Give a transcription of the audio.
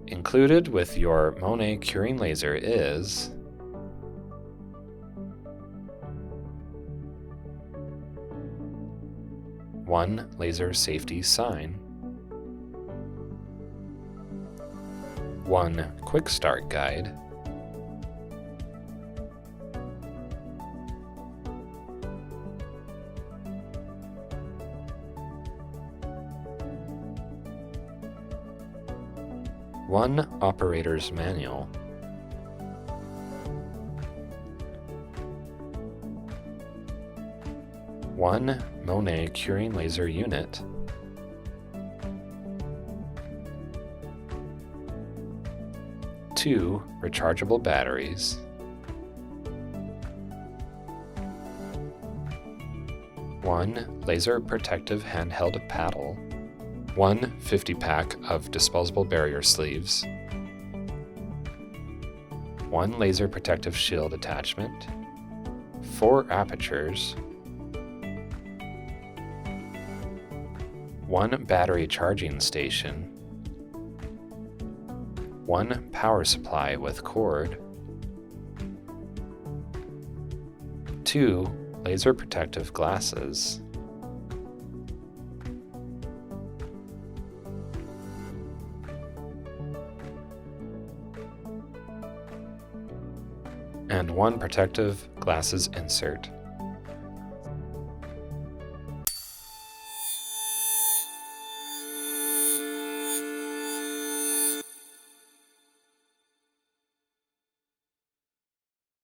Included with your Monet curing laser is one laser safety sign, one quick start guide, one operator's manual, one Monet curing laser unit, two rechargeable batteries, one laser protective handheld paddle, one 50-pack of disposable barrier sleeves, one laser protective shield attachment, 4 apertures, one battery charging station, one power supply with cord, 2 laser protective glasses, and one protective glasses insert.